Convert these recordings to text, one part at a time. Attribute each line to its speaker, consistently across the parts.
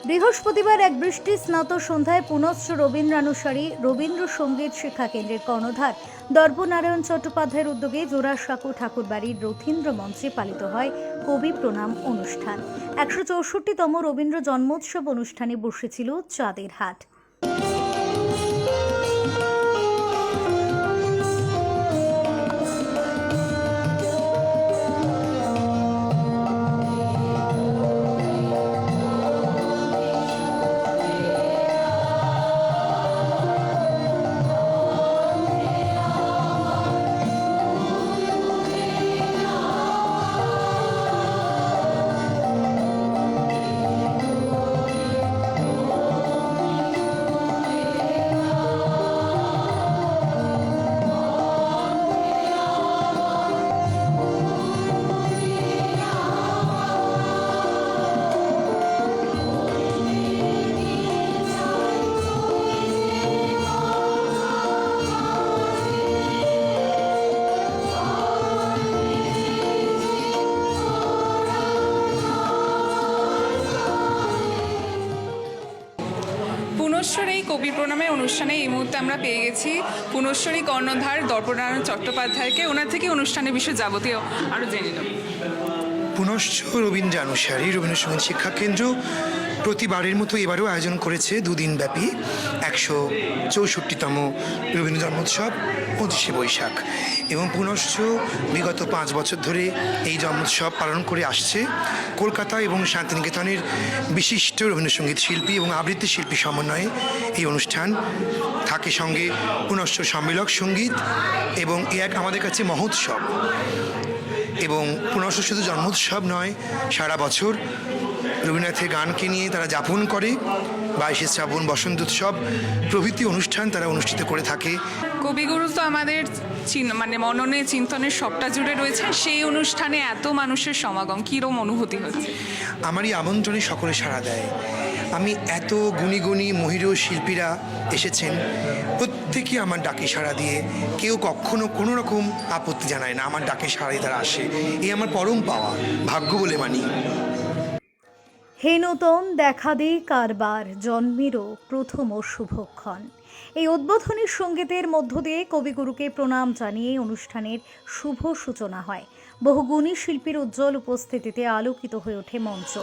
Speaker 1: বৃহস্পতিবার এক বৃষ্টি স্নাত সন্ধ্যায় পুনশ্চ রবীন্দ্রানুসারী রবীন্দ্রসঙ্গীত শিক্ষা কেন্দ্রের কর্ণধার দর্পনারায়ণ চট্টোপাধ্যায়ের উদ্যোগে জোড়াসাঁকো ঠাকুরবাড়ির রথীন্দ্র মঞ্চে পালিত হয় কবি প্রণাম অনুষ্ঠান। ১৬৪তম রবীন্দ্র জন্মোৎসব অনুষ্ঠানে বসেছিল চাঁদের হাট।
Speaker 2: পুনশ্চর এই কবি প্রণামের অনুষ্ঠানে এই মুহূর্তে আমরা পেয়ে গেছি পুনশ্চরী কর্ণধার দর্পনারায়ণ চট্টোপাধ্যায়কে। ওনার থেকে অনুষ্ঠানের বিষয়ে যাবতীয় আরও জেনে নেব।
Speaker 3: পুনশ্চ রবীন্দ্রানুসারী রবীন্দ্রসঙ্গীত শিক্ষা কেন্দ্র প্রতিবারের মতো এবারও আয়োজন করেছে দুদিনব্যাপী ১৬৪তম রবীন্দ্র জন্মোৎসব ২৫শে বৈশাখ। এবং পুনশ্চ বিগত ৫ বছর ধরে এই জন্মোৎসব পালন করে আসছে। কলকাতা এবং শান্তিনিকেতনের বিশিষ্ট রবীন্দ্রসঙ্গীত শিল্পী এবং আবৃত্তি শিল্পী সমন্বয়ে এই অনুষ্ঠান থাকে, সঙ্গে পুনশ্চ সম্মেলক সঙ্গীত, এবং এ এক আমাদের কাছে মহোৎসব। এবং পুনশ্চ শুধু জন্মোৎসব নয়, সারা বছর রবীন্দ্রনাথের গানকে নিয়ে তারা যাপন করে। ২২শে শ্রাবণ, বসন্ত উৎসব প্রভৃতি অনুষ্ঠান তারা অনুষ্ঠিত করে থাকে।
Speaker 2: কবিগুরু তো আমাদের মননে চিন্তনের সবটা জুড়ে রয়েছে, সেই অনুষ্ঠানে এত মানুষের সমাগম কীরকম অনুভূতি হচ্ছে?
Speaker 3: আমারই আমন্ত্রণে সকলে সাড়া দেয়। আমি এত গুণী গুণী মহিরো শিল্পীরা এসেছেন, প্রত্যেকেই আমার ডাকে সাড়া দিয়ে কেউ কখনো কোনো রকম আপত্তি জানায় না। আমার ডাকে সাড়া দিয়ে তারা আসে, এই আমার পরম পাওয়া, ভাগ্য বলে মানি।
Speaker 1: হে নূতন দেখা দে কারবার জন্মেরও প্রথম শুভক্ষণ। এই উদ্বোধনী সঙ্গীতের মধ্য দিয়ে কবিগুরুকে প্রণাম জানিয়ে অনুষ্ঠানের শুভ সূচনা হয়। বহু গুণী শিল্পীর উজ্জ্বল উপস্থিতিতে আলোকিত হয়ে ওঠে মঞ্চ।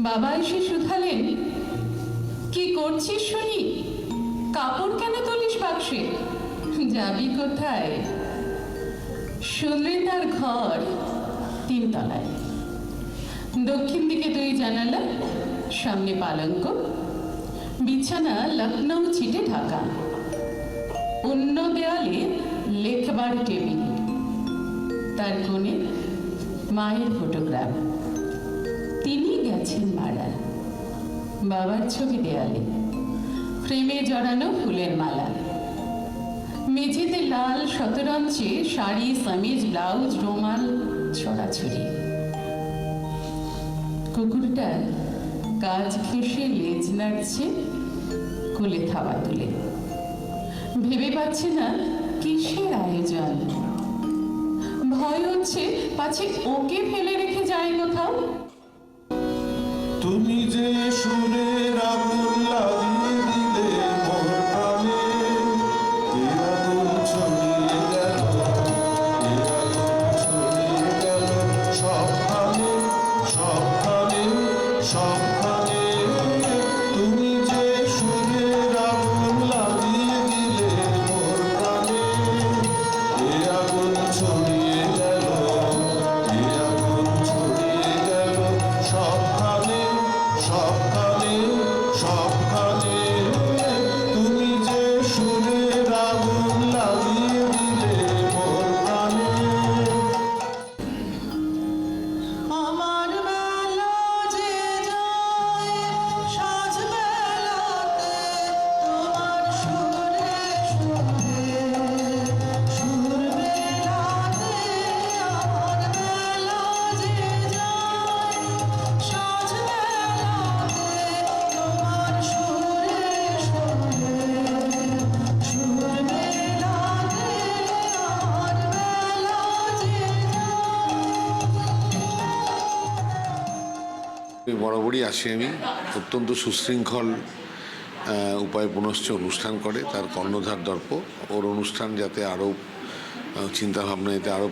Speaker 4: বাবা এসে শুধালেন, কি করছিস শুনি? কাপড় কেন তুলিস বাক্সে? যাবি কোথায়? শুনলে তার ঘর ৩ তলায়, দক্ষিণ দিকে ২ জানালা, সামনে পালঙ্ক, বিছানা লখনৌ ছিটে ঢাকা, অন্য দেয়ালে লেখবার টেবিল, তার কোণে মায়ের ফটোগ্রাফ। তিনি গেছেন মারা। বাবার ছবি দেয়ালে, ফ্রেমে জড়ানো ফুলের মালা, মেঝেতে লাল শতরঞ্চে শাড়ি, সামিজ, ব্লাউজ, রুমাল ছড়াছড়ি। কুকুরটা কাজ ঘেঁষে লেজ নাড়ছে, কোলে থাবা তুলে। ভেবে পাচ্ছে না কিসের আয়োজন। ভয় হচ্ছে পাছে ওকে ফেলে রেখে যায় কোথাও।
Speaker 5: তুমি যে সুরের আগুন লাগিয়ে দিলে মোর প্রাণে, এ আগুন ছড়িয়ে গেল, এ আগুন ছড়িয়ে গেল সবখানে, সবখানে, সবখানে। তুমি যে সুরের আগুন লাগিয়ে দিলে মোর প্রাণে, এ আগুন ছড়িয়ে গেল, এ আগুন
Speaker 6: বরাবরই আসি আমি, অত্যন্ত সুশৃঙ্খল উপায়ে পুনশ্চ অনুষ্ঠান করে, তার কর্ণধার দর্প। ওর অনুষ্ঠান যাতে আরও চিন্তাভাবনা এতে আরও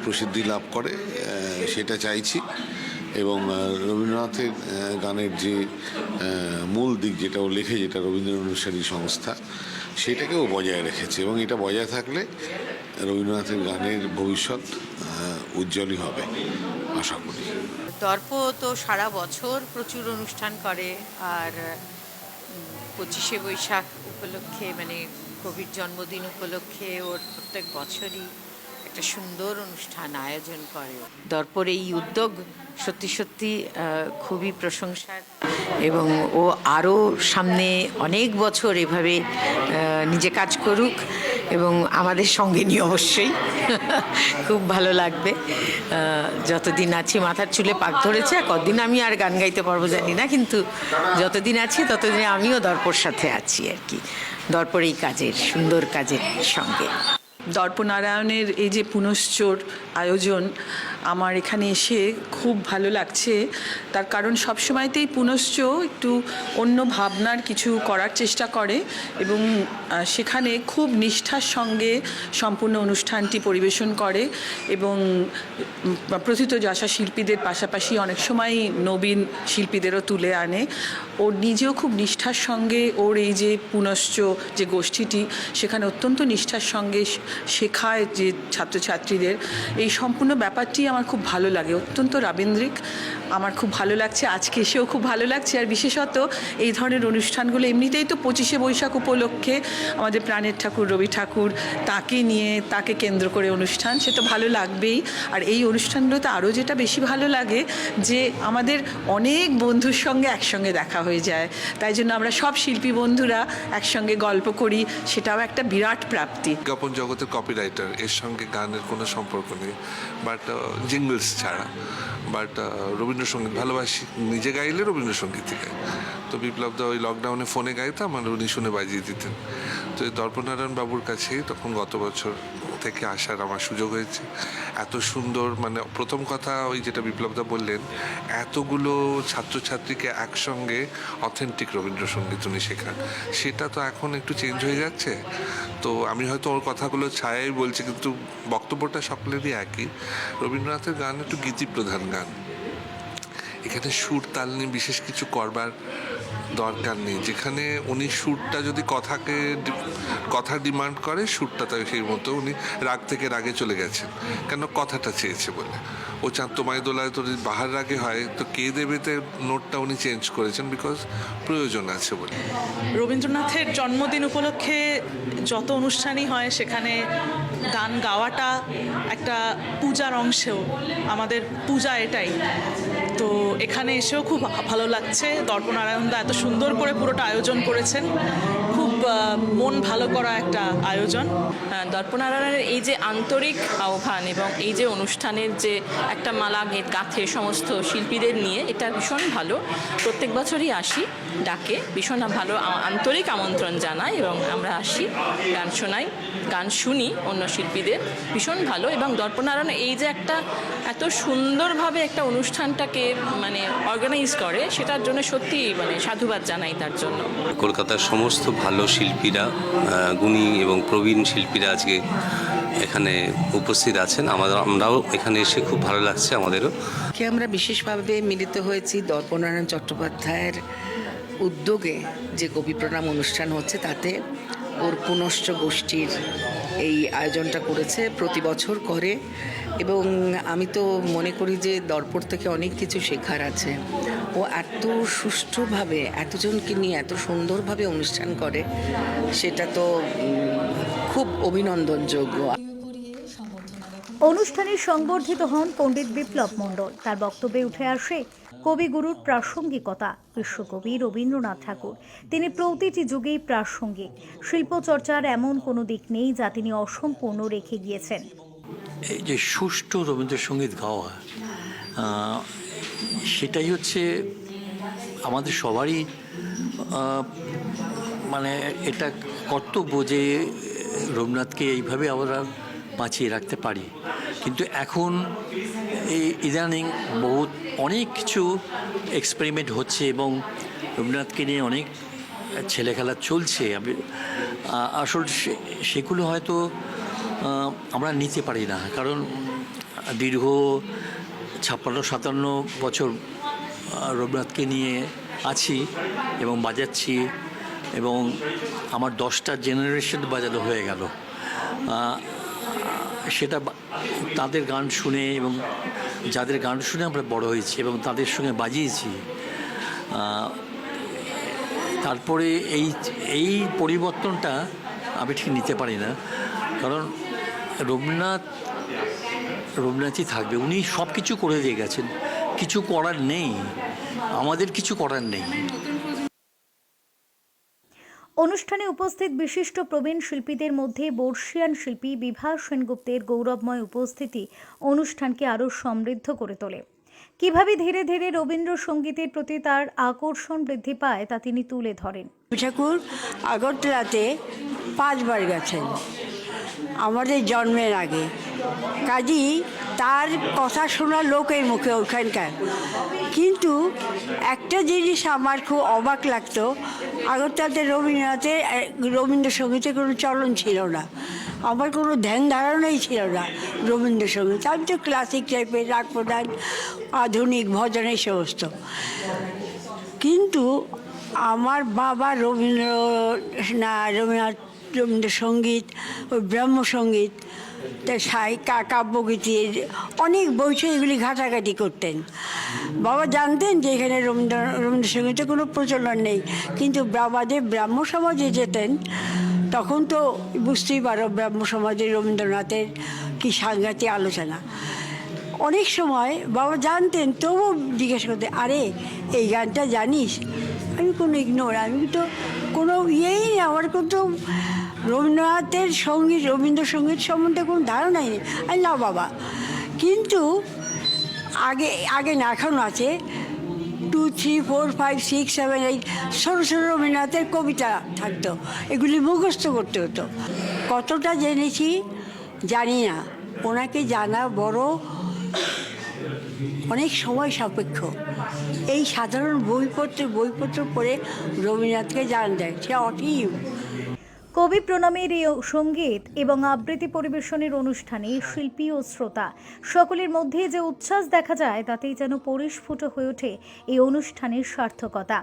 Speaker 6: প্রসিদ্ধি লাভ করে সেটা চাইছি। এবং রবীন্দ্রনাথের গানের যে মূল দিক, যেটা ও লেখে, যেটা রবীন্দ্র অনুসারী সংস্থা, সেটাকেও বজায় রেখেছে। এবং এটা বজায় থাকলে রবীন্দ্রনাথের গানের ভবিষ্যৎ উজ্জ্বলই হবে আশা করি।
Speaker 7: দর্প তো সারা বছর প্রচুর অনুষ্ঠান করে, আর 25শে বৈশাখ উপলক্ষে, মানে কবির জন্মদিন উপলক্ষে ওর প্রত্যেক বছরই একটা সুন্দর অনুষ্ঠান আয়োজন করে। দর্পর এই উদ্যোগ সত্যি সত্যি খুবই প্রশংসার, এবং ও আরও সামনে অনেক বছর এভাবে নিজে কাজ করুক, এবং আমাদের সঙ্গে নিয়ে অবশ্যই খুব ভালো লাগবে। যতদিন আছি মাথার চুলে পাক ধরেছে, আর কতদিন আমি আর গান গাইতে পারবো জানি না, কিন্তু যতদিন আছি ততদিনে আমিও দর্পর সাথে আছি আর কি, দর্পর এই কাজের সুন্দর কাজের সঙ্গে।
Speaker 8: দর্পনারায়ণের এই যে পুনশ্চর আয়োজন, আমার এখানে এসে খুব ভালো লাগছে। তার কারণ সবসময়তেই পুনশ্চ একটু অন্য ভাবনার কিছু করার চেষ্টা করে, এবং সেখানে খুব নিষ্ঠার সঙ্গে সম্পূর্ণ অনুষ্ঠানটি পরিবেশন করে, এবং প্রথিতযশা শিল্পীদের পাশাপাশি অনেক সময় নবীন শিল্পীদেরও তুলে আনে। ওর নিজেও খুব নিষ্ঠার সঙ্গে ওর এই যে পুনশ্চ যে গোষ্ঠীটি, সেখানে অত্যন্ত নিষ্ঠার সঙ্গে শেখায় যে ছাত্রছাত্রীদের, এই সম্পূর্ণ ব্যাপারটি আমার খুব ভালো লাগে, অত্যন্ত রাবীন্দ্রিক। আমার খুব ভালো লাগছে, আজকে এসেও খুব ভালো লাগছে। আর বিশেষত এই ধরনের অনুষ্ঠানগুলো এমনিতেই তো 25শে বৈশাখ উপলক্ষে আমাদের প্রাণের ঠাকুর রবি ঠাকুর, তাকে নিয়ে, তাকে কেন্দ্র করে অনুষ্ঠান, সে তো ভালো লাগবেই। আর এই অনুষ্ঠানগুলোতে আরও যেটা বেশি ভালো লাগে, যে আমাদের অনেক বন্ধুর সঙ্গে একসঙ্গে দেখা হয়ে যায়, তাই জন্য আমরা সব শিল্পী বন্ধুরা একসঙ্গে গল্প করি, সেটাও একটা বিরাট প্রাপ্তি।
Speaker 9: বিজ্ঞাপন জগতের কপিরাইটার, এর সঙ্গে গানের কোনো সম্পর্ক নেই, বাট জিঙ্গলস ছাড়া। বাট রবীন্দ্রসঙ্গীত ভালোবাসি, নিজে গাইলে রবীন্দ্রসঙ্গীতই গাই। তো বিপ্লবদা ওই লকডাউনে ফোনে গাইতাম, আর উনি শুনে বাজিয়ে দিতেন। তো এই দর্পনারায়ণ বাবুর কাছেই তখন গত বছর থেকে আসার আমার সুযোগ হয়েছে। এত সুন্দর, মানে প্রথম কথা ওই যেটা বিপ্লবদা বললেন, এতগুলো ছাত্রছাত্রীকে একসঙ্গে অথেন্টিক রবীন্দ্রসঙ্গীত উনি শেখান, সেটা তো এখন একটু চেঞ্জ হয়ে যাচ্ছে। তো আমি হয়তো ওর কথাগুলো ছায়াই বলছি, কিন্তু বক্তব্যটা সকলেরই একই। রবীন্দ্রনাথের গান একটু গীতিপ্রধান গান, এখানে সুর তাল নিয়ে বিশেষ কিছু করবার দরকার নেই। যেখানে উনি সুরটা যদি কথা ডিমান্ড করে, সুরটা তাই সেই মতো, উনি রাগ থেকে রাগে চলে গেছেন কেন, কথাটা চেয়েছে বলে। ও চাঁদ তোমায় দোলায় তো বাহার রাগে হয়, তো কে দেবেতে নোটটা উনি চেঞ্জ করেছেন বিকজ প্রয়োজন আছে বলে।
Speaker 10: রবীন্দ্রনাথের জন্মদিন উপলক্ষে যত অনুষ্ঠানই হয়, সেখানে গান গাওয়াটা একটা পূজার অংশেও, আমাদের পূজা এটাই। তো এখানে এসেও খুব ভালো লাগছে। দর্পনারায়ণদা এত সুন্দর করে পুরোটা আয়োজন করেছেন, খুব মন ভালো করা একটা আয়োজন।
Speaker 11: দর্পনারায়ণের এই যে আন্তরিক আহ্বান এবং এই যে অনুষ্ঠানের যে একটা মালা গাঁথে সমস্ত শিল্পীদের নিয়ে, এটা ভীষণ ভালো। প্রত্যেক বছরই আসি, ডাকে, ভীষণ ভালো আন্তরিক আমন্ত্রণ জানাই, এবং আমরা আসি, গান শোনাই, গান শুনি অন্য শিল্পীদের, ভীষণ ভালো। এবং দর্পনারায়ণ এই যে একটা এত সুন্দরভাবে একটা অনুষ্ঠানটাকে মানে অর্গানাইজ করে, সেটার জন্য সত্যি মানে সাধুবাদ জানাই তার জন্য।
Speaker 12: কলকাতার সমস্ত ভালো শিল্পীরা, গুণী এবং প্রবীণ শিল্পীরা আজকে এখানে উপস্থিত আছেন। আমরাও এখানে এসে খুব ভালো লাগছে আমাদেরও।
Speaker 13: আমরা বিশেষভাবে মিলিত হয়েছি দর্পনারায়ণ চট্টোপাধ্যায়ের উদ্যোগে যে কবি প্রণাম অনুষ্ঠান হচ্ছে, তাতে ওর পুনশ্চ গোষ্ঠীর এই আয়োজনটা করেছে, প্রতি বছর করে। এবং আমি তো মনে করি যে দর্পণ থেকে অনেক কিছু শেখার আছে। ও এত সুষ্ঠুভাবে এতজনকে নিয়ে এত সুন্দরভাবে অনুষ্ঠান করে, সেটা তো খুব অভিনন্দনযোগ্য।
Speaker 1: অনুষ্ঠানে সংবর্ধিত হন পণ্ডিত বিপ্লব মণ্ডল। তার বক্তব্যে উঠে আসে কবিগুরুর প্রাসঙ্গিকতা। বিশ্বকবি রবীন্দ্রনাথ ঠাকুর, তিনি প্রতিটি যুগেই প্রাসঙ্গিক। শিল্পচর্চার এমন কোনো দিক নেই যা তিনি অসম্পূর্ণ রেখে গিয়েছেন।
Speaker 14: এই যে সুষ্ঠু রবীন্দ্রসঙ্গীত গাওয়া, সেটাই হচ্ছে আমাদের সবারই মানে এটা কর্তব্য, যে রবীন্দ্রনাথকে এইভাবে আমরা বাঁচিয়ে রাখতে পারি। কিন্তু এখন এই ইদানিং অনেক কিছু এক্সপেরিমেন্ট হচ্ছে এবং রবীন্দ্রনাথকে নিয়ে অনেক ছেলেখেলা চলছে। আসলে সেগুলো হয়তো আমরা নিতে পারি না, কারণ দীর্ঘ 56-57 বছর রবীন্দ্রনাথকে নিয়ে আছি এবং বাজাচ্ছি, এবং আমার 10টা জেনারেশন বাজানো হয়ে গেল। সেটা তাদের গান শুনে এবং যাদের গান শুনে আমরা বড় হয়েছি এবং তাদের সঙ্গে বাজিয়েছি। তারপরে এই পরিবর্তনটা আমি ঠিক নিতে পারি না, কারণ রবীন্দ্রনাথই থাকবে। উনি সব কিছু করে দিয়ে গেছেন, কিছু করার নেই, আমাদের কিছু করার নেই।
Speaker 1: অনুষ্ঠানে উপস্থিত বিশিষ্ট প্রবীণ শিল্পীদের মধ্যে বর্ষিয়ান শিল্পী বিভা সেনগুপ্তের গৌরবময় উপস্থিতি অনুষ্ঠানকে আরও সমৃদ্ধ করে তোলে। কিভাবে ধীরে ধীরে রবীন্দ্রসঙ্গীতের প্রতি তার আকর্ষণ বৃদ্ধি পায় তা তিনি তুলে ধরেন।
Speaker 15: ঠাকুর আগরতলাতে 5 বার গেছেন আমাদের জন্মের আগে, কাজেই তার কথা শোনা লোকের মুখে ওখানকার। কিন্তু একটা জিনিস আমার খুব অবাক লাগতো, আগরতলাতে রবীন্দ্রসঙ্গীতের কোনো চলন ছিল না, আমার কোনো ধ্যান ধারণাই ছিল না রবীন্দ্রসঙ্গীত। আমি তো ক্লাসিক টাইপের, রাগ প্রধান, আধুনিক ভজন এই সমস্ত। কিন্তু আমার বাবা রবীন্দ্রসঙ্গীত, ওই ব্রহ্মসঙ্গীত, কাব্যগীতির অনেক বই এগুলি ঘাটাঘাটি করতেন। বাবা জানতেন যে এখানে রবীন্দ্রসঙ্গীতের কোনো প্রচলন নেই, কিন্তু বাবাদের ব্রাহ্ম সমাজে যেতেন, তখন তো বুঝতেই পারো ব্রাহ্ম সমাজের রবীন্দ্রনাথের কি সাংঘাতিক আলোচনা। অনেক সময় বাবা জানতেন, তবুও জিজ্ঞেস করতেন, আরে এই গানটা জানিস? আমি কোনো ইগনোর, আমি তো কোনো ইয়েই নেই, আমার কোনো রবীন্দ্রনাথের রবীন্দ্রসঙ্গীত সম্বন্ধে কোনো ধারণাই নেই। আমি না বাবা, কিন্তু আগে না এখন আছে 2, 3, 4, 5, 6, 7, 8 ছোটো ছোটো রবীন্দ্রনাথের কবিতা থাকতো, এগুলি মুখস্থ করতে হতো। কতটা জেনেছি জানি না, ওনাকে জানা বড় অনেক সময় সাপেক্ষ। এই সাধারণ বইপত্র পড়ে রবীন্দ্রনাথকে জানা যায়, সে অসীম।
Speaker 1: কবি প্রণামের এই সঙ্গীত এবং আবৃত্তি পরিবেশনের অনুষ্ঠানে শিল্পী ও শ্রোতা সকলের মধ্যে যে উচ্ছ্বাস দেখা যায়, তাতেই যেন পরিস্ফুট হয়ে ওঠে এই অনুষ্ঠানের সার্থকতা।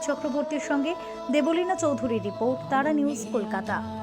Speaker 1: চক্রবর্তীর সঙ্গে দেবলীনা চৌধুরীর রিপোর্ট, তারা নিউজ, কলকাতা।